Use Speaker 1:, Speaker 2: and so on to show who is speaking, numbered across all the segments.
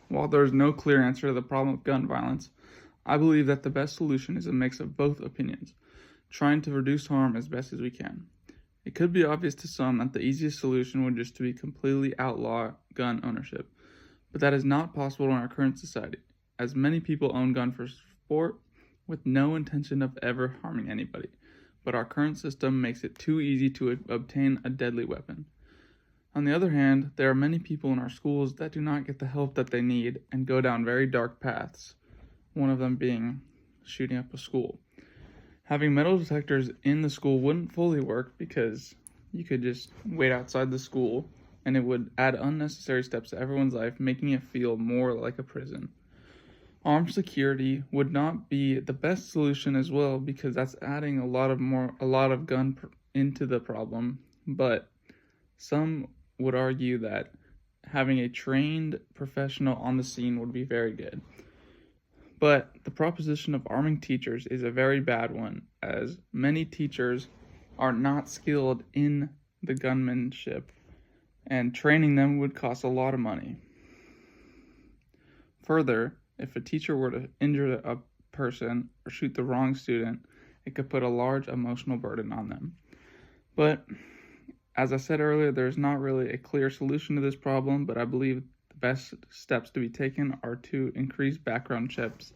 Speaker 1: While there is no clear answer to the problem of gun violence, I believe that the best solution is a mix of both opinions, trying to reduce harm as best as we can. It could be obvious to some that the easiest solution would just to be completely outlaw gun ownership, but that is not possible in our current society, as many people own guns for sport with no intention of ever harming anybody, but our current system makes it too easy to obtain a deadly weapon. On the other hand, there are many people in our schools that do not get the help that they need and go down very dark paths, one of them being shooting up a school. Having metal detectors in the school wouldn't fully work because you could just wait outside the school and it would add unnecessary steps to everyone's life, making it feel more like a prison. Armed security would not be the best solution as well because that's adding a lot of gun into the problem, but some would argue that having a trained professional on the scene would be very good. But the proposition of arming teachers is a very bad one, as many teachers are not skilled in the gunmanship, and training them would cost a lot of money. Further, if a teacher were to injure a person or shoot the wrong student, it could put a large emotional burden on them. But as I said earlier, there's not really a clear solution to this problem, but I believe the best steps to be taken are to increase background checks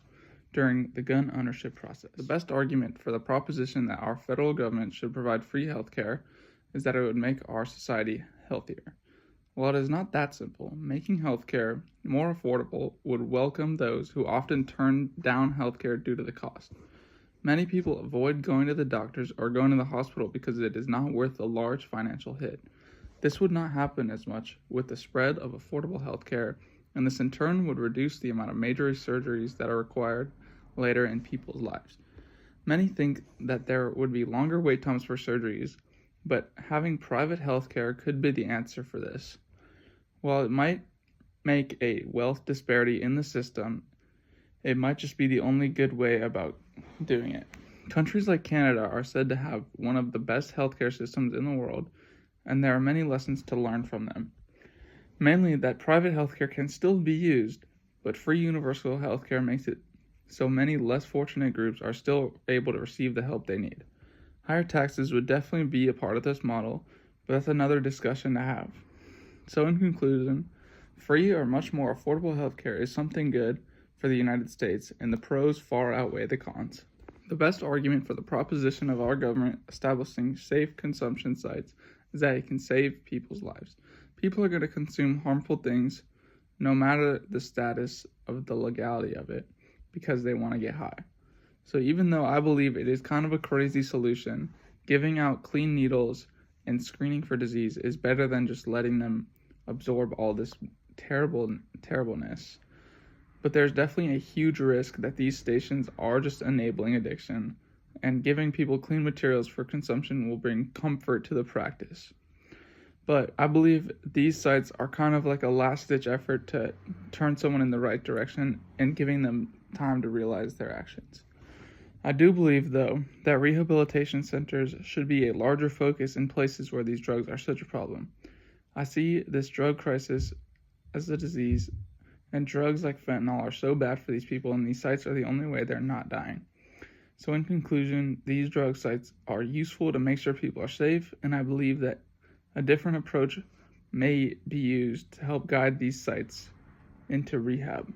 Speaker 1: during the gun ownership process. The best argument for the proposition that our federal government should provide free healthcare is that it would make our society healthier. While it is not that simple, making healthcare more affordable would welcome those who often turn down healthcare due to the cost. Many people avoid going to the doctors or going to the hospital because it is not worth a large financial hit. This would not happen as much with the spread of affordable healthcare, and this in turn would reduce the amount of major surgeries that are required later in people's lives. Many think that there would be longer wait times for surgeries, but having private healthcare could be the answer for this. While it might make a wealth disparity in the system, it might just be the only good way about doing it. Countries like Canada are said to have one of the best healthcare systems in the world, and there are many lessons to learn from them. Mainly that private healthcare can still be used, but free universal healthcare makes it so many less fortunate groups are still able to receive the help they need. Higher taxes would definitely be a part of this model, but that's another discussion to have. So in conclusion, free or much more affordable healthcare is something good for the United States, and the pros far outweigh the cons. The best argument for the proposition of our government establishing safe consumption sites is that it can save people's lives. People are going to consume harmful things no matter the status of the legality of it because they want to get high. So even though I believe it is kind of a crazy solution, giving out clean needles and screening for disease is better than just letting them absorb all this terribleness. But there's definitely a huge risk that these stations are just enabling addiction, and giving people clean materials for consumption will bring comfort to the practice. But I believe these sites are kind of like a last-ditch effort to turn someone in the right direction and giving them time to realize their actions. I do believe, though, that rehabilitation centers should be a larger focus in places where these drugs are such a problem. I see this drug crisis as a disease, and drugs like fentanyl are so bad for these people, and these sites are the only way they're not dying. So in conclusion, these drug sites are useful to make sure people are safe, and I believe that a different approach may be used to help guide these sites into rehab.